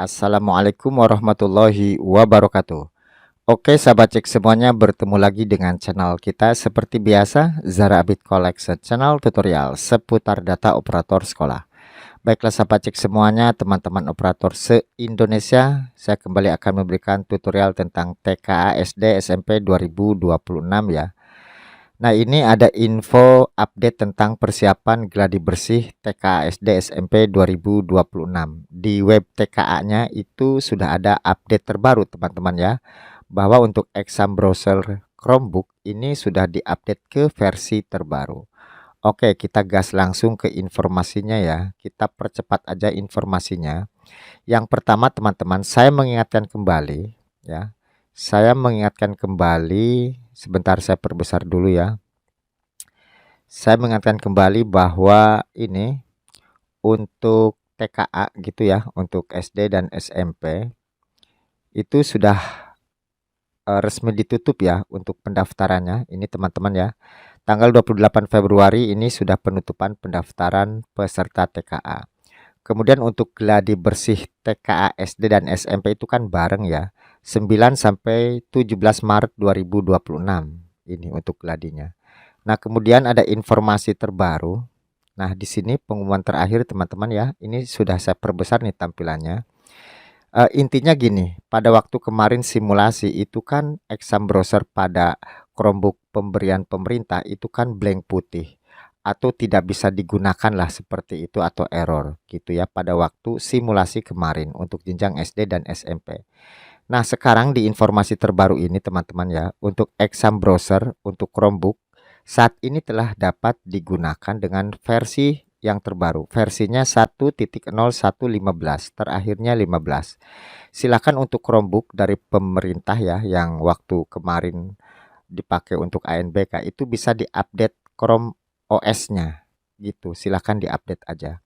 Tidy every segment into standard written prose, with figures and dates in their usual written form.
Assalamualaikum warahmatullahi wabarakatuh. Oke, sahabat cek semuanya, bertemu lagi dengan channel kita seperti biasa, Zara Abid Collection channel tutorial seputar data operator sekolah. Baiklah sahabat cek semuanya, teman-teman operator se-Indonesia, saya kembali akan memberikan tutorial tentang TKA SD SMP 2026 ya. Nah, ini ada info update tentang persiapan gladi bersih TKA SD SMP 2026. Di web TKA-nya itu sudah ada update terbaru teman-teman ya, bahwa untuk exam browser Chromebook ini sudah diupdate ke versi terbaru. Oke, kita gas langsung ke informasinya ya. Kita percepat aja informasinya. Yang pertama teman-teman, saya mengingatkan kembali ya. Saya mengingatkan kembali, sebentar saya perbesar dulu ya. Saya mengingatkan kembali bahwa ini untuk TKA gitu ya, untuk SD dan SMP itu sudah resmi ditutup ya untuk pendaftarannya. Ini teman-teman ya. Tanggal 28 Februari ini sudah penutupan pendaftaran peserta TKA. Kemudian untuk gladi bersih TKA SD dan SMP itu kan bareng ya. 9 sampai 17 Maret 2026 ini untuk gladinya. Nah, kemudian ada informasi terbaru. Nah, di sini pengumuman terakhir teman-teman ya. Ini sudah saya perbesar nih tampilannya. Intinya gini, pada waktu kemarin simulasi itu kan exam browser pada Chromebook pemberian pemerintah itu kan blank putih atau tidak bisa digunakan lah seperti itu atau error gitu ya pada waktu simulasi kemarin untuk jenjang SD dan SMP. Nah, sekarang di informasi terbaru ini teman-teman ya, untuk exam browser untuk Chromebook saat ini telah dapat digunakan dengan versi yang terbaru. Versinya 1.0115, terakhirnya 15. Silakan untuk Chromebook dari pemerintah ya yang waktu kemarin dipakai untuk ANBK itu bisa diupdate Chrome OS-nya gitu. Silakan diupdate aja.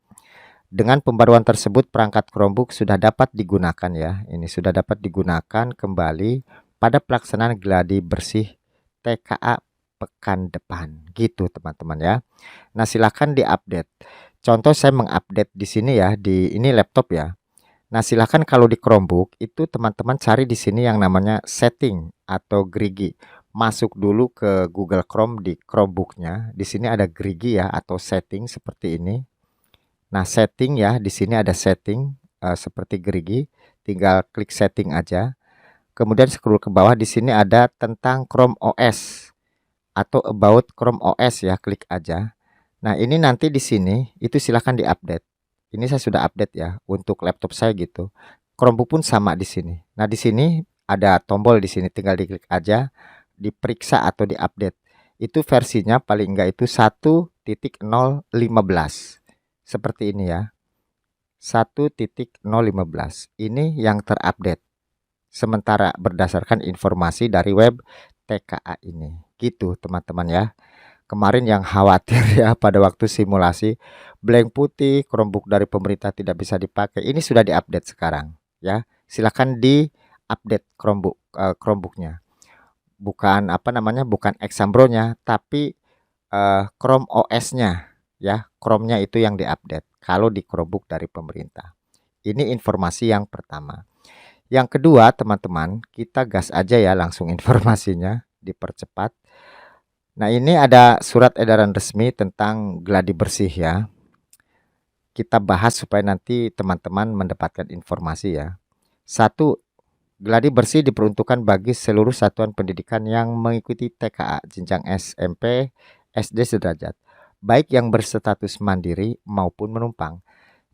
Dengan pembaruan tersebut perangkat Chromebook sudah dapat digunakan ya. Ini sudah dapat digunakan kembali pada pelaksanaan gladi bersih TKA pekan depan gitu teman-teman ya. Nah, silakan diupdate. Contoh saya mengupdate di sini ya, di ini laptop ya. Nah, silakan kalau di Chromebook itu teman-teman cari di sini yang namanya setting atau gerigi. Masuk dulu ke Google Chrome di Chromebooknya. Di sini ada gerigi ya atau setting seperti ini. Nah, setting ya, di sini ada setting seperti gerigi. Tinggal klik setting aja. Kemudian scroll ke bawah di sini ada tentang Chrome OS atau about Chrome OS ya, klik aja. Nah, ini nanti di sini itu silahkan diupdate. Ini saya sudah update ya untuk laptop saya gitu. Chromebook pun sama di sini. Nah, di sini ada tombol di sini, tinggal diklik aja, diperiksa atau diupdate. Itu versinya paling enggak itu 1.015. Seperti ini ya. 1.015. Ini yang terupdate. Sementara berdasarkan informasi dari web TKA ini. Gitu teman-teman ya. Kemarin yang khawatir ya pada waktu simulasi blank putih Chromebook dari pemerintah tidak bisa dipakai. Ini sudah diupdate sekarang ya. Silakan di-update Chromebooknya. Bukan apa namanya? Bukan Exambro-nya, tapi Chrome OS-nya ya. Chrome-nya itu yang diupdate kalau di Chromebook dari pemerintah. Ini informasi yang pertama. Yang kedua, teman-teman, kita gas aja ya langsung informasinya, dipercepat. Nah, ini ada surat edaran resmi tentang gladi bersih ya. Kita bahas supaya nanti teman-teman mendapatkan informasi ya. Satu, gladi bersih diperuntukkan bagi seluruh satuan pendidikan yang mengikuti TKA jenjang SMP, SD sederajat, baik yang berstatus mandiri maupun menumpang.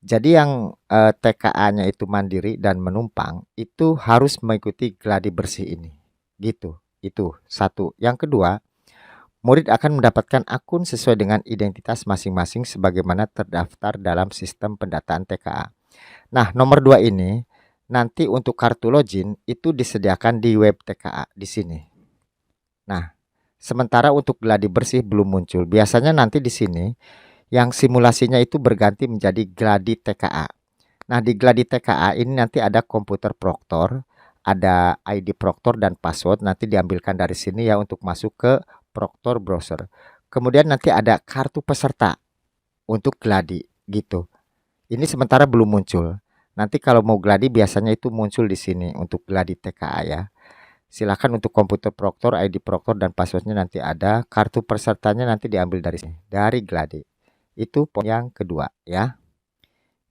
Jadi yang TKA-nya itu mandiri dan menumpang itu harus mengikuti gladi bersih ini. Gitu. Itu satu. Yang kedua, murid akan mendapatkan akun sesuai dengan identitas masing-masing sebagaimana terdaftar dalam sistem pendataan TKA. Nah, nomor 2 ini nanti untuk kartu login itu disediakan di web TKA di sini. Nah, sementara untuk gladi bersih belum muncul. Biasanya nanti di sini yang simulasinya itu berganti menjadi gladi TKA. Nah, di gladi TKA ini nanti ada komputer proktor, ada ID proktor dan password nanti diambilkan dari sini ya untuk masuk ke proktor browser. Kemudian nanti ada kartu peserta untuk gladi gitu. Ini sementara belum muncul. Nanti kalau mau gladi biasanya itu muncul di sini untuk gladi TKA ya. Silakan untuk komputer proktor, ID proktor dan passwordnya nanti ada. Kartu pesertanya nanti diambil dari sini, dari gladi. Itu poin yang kedua ya.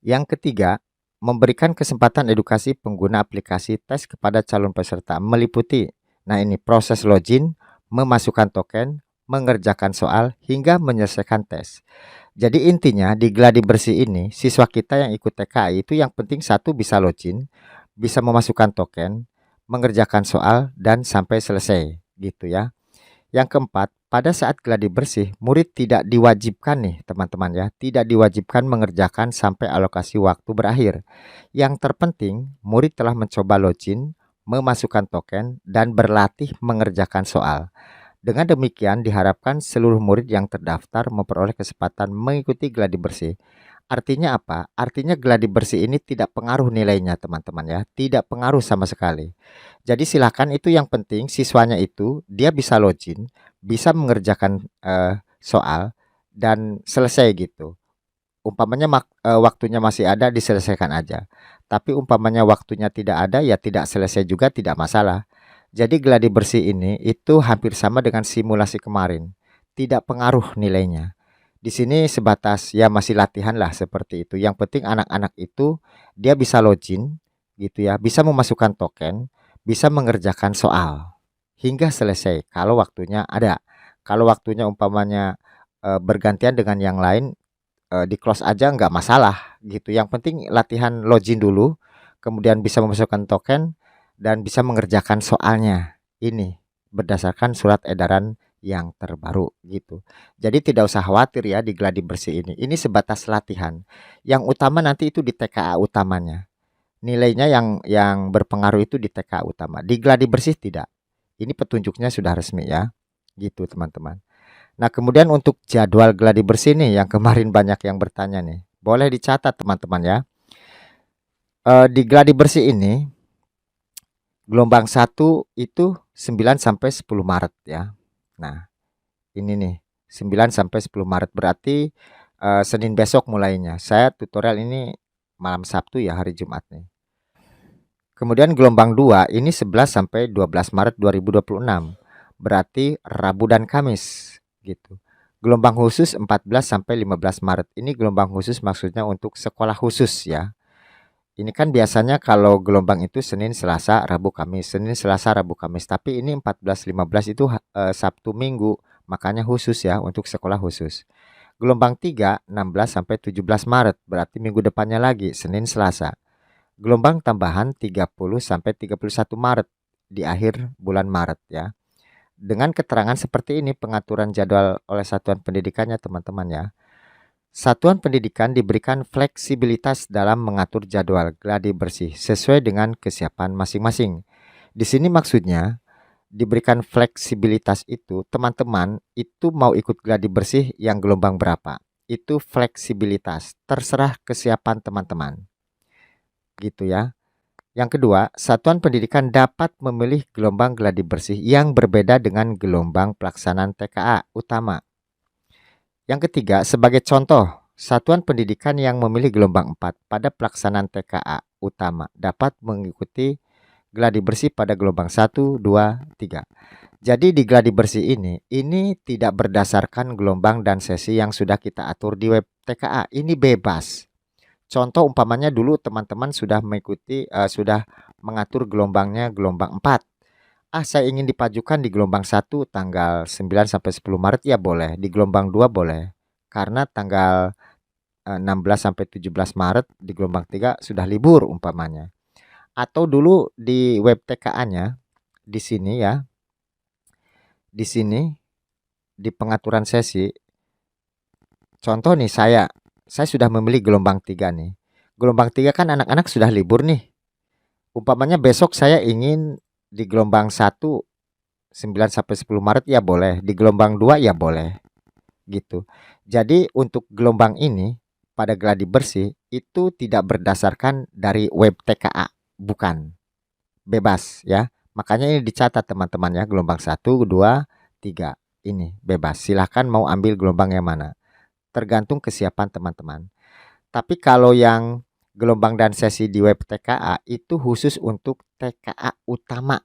Yang ketiga, memberikan kesempatan edukasi pengguna aplikasi tes kepada calon peserta meliputi, nah ini proses login, memasukkan token, mengerjakan soal, hingga menyelesaikan tes. Jadi intinya di gladi bersih ini, siswa kita yang ikut TKI itu yang penting satu bisa login, bisa memasukkan token, mengerjakan soal, dan sampai selesai gitu ya. Yang keempat, pada saat gladi bersih, murid tidak diwajibkan nih teman-teman ya, tidak diwajibkan mengerjakan sampai alokasi waktu berakhir. Yang terpenting, murid telah mencoba login, memasukkan token, dan berlatih mengerjakan soal. Dengan demikian diharapkan seluruh murid yang terdaftar memperoleh kesempatan mengikuti gladi bersih. Artinya apa? Artinya gladi bersih ini tidak pengaruh nilainya teman-teman ya, tidak pengaruh sama sekali. Jadi silakan, itu yang penting siswanya itu dia bisa login, bisa mengerjakan soal dan selesai gitu. Umpamanya waktunya masih ada diselesaikan aja. Tapi umpamanya waktunya tidak ada ya tidak selesai juga tidak masalah. Jadi gladi bersih ini itu hampir sama dengan simulasi kemarin. Tidak pengaruh nilainya. Di sini sebatas ya masih latihan lah seperti itu. Yang penting anak-anak itu dia bisa login gitu ya, bisa memasukkan token, bisa mengerjakan soal hingga selesai kalau waktunya ada. Kalau waktunya umpamanya bergantian dengan yang lain, di close aja nggak masalah gitu. Yang penting latihan login dulu, kemudian bisa memasukkan token dan bisa mengerjakan soalnya. Ini berdasarkan surat edaran yang terbaru gitu. Jadi tidak usah khawatir ya di gladi bersih ini. Ini sebatas latihan. Yang utama nanti itu di TKA utamanya. Nilainya yang berpengaruh itu di TKA utama. Di gladi bersih tidak. Ini petunjuknya sudah resmi ya. Gitu teman-teman. Nah, kemudian untuk jadwal gladi bersih nih yang kemarin banyak yang bertanya nih. Boleh dicatat teman-teman ya. Di gladi bersih ini gelombang 1 itu 9 sampai 10 Maret ya. Nah, ini nih 9 sampai 10 Maret berarti Senin besok mulainya. Saya tutorial ini malam Sabtu ya, hari Jumat nih. Kemudian gelombang 2 ini 11 sampai 12 Maret 2026. Berarti Rabu dan Kamis gitu. Gelombang khusus 14 sampai 15 Maret. Ini gelombang khusus maksudnya untuk sekolah khusus ya. Ini kan biasanya kalau gelombang itu Senin, Selasa, Rabu, Kamis. Senin, Selasa, Rabu, Kamis. Tapi ini 14, 15 itu Sabtu, Minggu. Makanya khusus ya untuk sekolah khusus. Gelombang 3, 16 sampai 17 Maret. Berarti minggu depannya lagi, Senin, Selasa. Gelombang tambahan 30 sampai 31 Maret di akhir bulan Maret ya. Dengan keterangan seperti ini pengaturan jadwal oleh satuan pendidikannya teman-teman ya. Satuan pendidikan diberikan fleksibilitas dalam mengatur jadwal gladi bersih sesuai dengan kesiapan masing-masing. Di sini maksudnya diberikan fleksibilitas itu teman-teman itu mau ikut gladi bersih yang gelombang berapa. Itu fleksibilitas, terserah kesiapan teman-teman. Gitu ya. Yang kedua, satuan pendidikan dapat memilih gelombang gladi bersih yang berbeda dengan gelombang pelaksanaan TKA utama. Yang ketiga, sebagai contoh, satuan pendidikan yang memilih gelombang 4 pada pelaksanaan TKA utama dapat mengikuti gladi bersih pada gelombang 1, 2, 3. Jadi di gladi bersih ini tidak berdasarkan gelombang dan sesi yang sudah kita atur di web TKA. Ini bebas. Contoh umpamanya dulu teman-teman sudah mengikuti sudah mengatur gelombangnya gelombang 4. Saya ingin dipajukan di gelombang 1 tanggal 9 sampai 10 Maret ya boleh, di gelombang 2 boleh. Karena tanggal 16 sampai 17 Maret di gelombang 3 sudah libur umpamanya. Atau dulu di web TKA-nya di sini ya. Di sini di pengaturan sesi contoh nih saya sudah memilih gelombang 3 nih. Gelombang 3 kan anak-anak sudah libur nih. Umpamanya besok saya ingin di gelombang 1 9 sampai 10 Maret ya boleh, di gelombang 2 ya boleh. Gitu. Jadi untuk gelombang ini pada gladi bersih itu tidak berdasarkan dari web TKA, bukan. Bebas ya. Makanya ini dicatat teman-teman ya, gelombang 1, 2, 3. Ini bebas. Silahkan mau ambil gelombang yang mana. Tergantung kesiapan teman-teman. Tapi kalau yang gelombang dan sesi di web TKA itu khusus untuk TKA utama,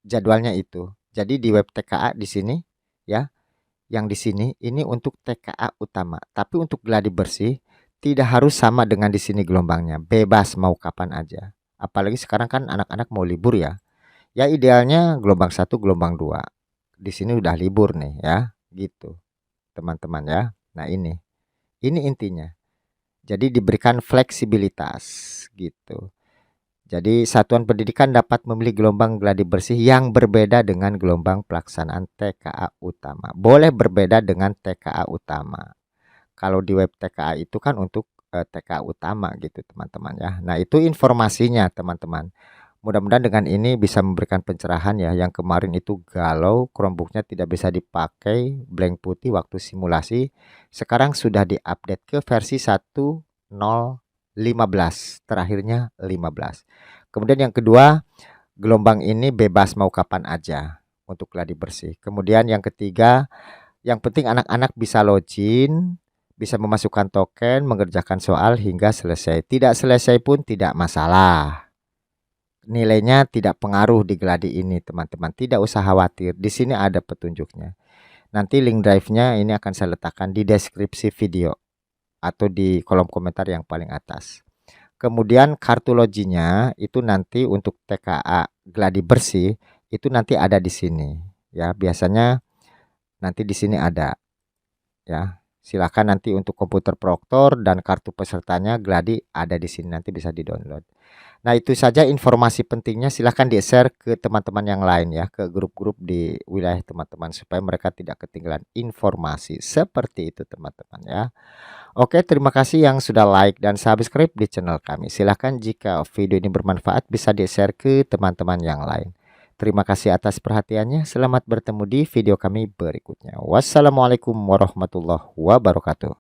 jadwalnya itu. Jadi di web TKA di sini ya, yang di sini ini untuk TKA utama. Tapi untuk gladi bersih tidak harus sama dengan di sini gelombangnya, bebas mau kapan aja. Apalagi sekarang kan anak-anak mau libur ya. Ya idealnya gelombang satu, gelombang 2. Di sini udah libur nih ya, gitu teman-teman ya. Nah ini intinya. Jadi diberikan fleksibilitas gitu. Jadi satuan pendidikan dapat memilih gelombang gladi bersih yang berbeda dengan gelombang pelaksanaan TKA utama. Boleh berbeda dengan TKA utama. Kalau di web TKA itu kan untuk TKA utama gitu teman-teman ya. Nah itu informasinya teman-teman. Mudah-mudahan dengan ini bisa memberikan pencerahan ya. Yang kemarin itu galau, Chromebooknya tidak bisa dipakai, blank putih waktu simulasi. Sekarang sudah diupdate ke versi 1.0.15, terakhirnya 15. Kemudian yang kedua, gelombang ini bebas mau kapan aja untuk gladi bersih. Kemudian yang ketiga, yang penting anak-anak bisa login, bisa memasukkan token, mengerjakan soal hingga selesai. Tidak selesai pun tidak masalah. Nilainya tidak pengaruh di gladi ini teman-teman, tidak usah khawatir, di sini ada petunjuknya. Nanti link drive-nya ini akan saya letakkan di deskripsi video atau di kolom komentar yang paling atas. Kemudian kartu loginya itu nanti untuk TKA gladi bersih itu nanti ada di sini ya, biasanya nanti di sini ada ya. Silakan nanti untuk komputer proktor dan kartu pesertanya gladi ada di sini, nanti bisa di-download. Nah, itu saja informasi pentingnya, silahkan di-share ke teman-teman yang lain ya, ke grup-grup di wilayah teman-teman supaya mereka tidak ketinggalan informasi seperti itu teman-teman ya. Oke, terima kasih yang sudah like dan subscribe di channel kami. Silahkan jika video ini bermanfaat bisa di-share ke teman-teman yang lain. Terima kasih atas perhatiannya. Selamat bertemu di video kami berikutnya. Wassalamualaikum warahmatullahi wabarakatuh.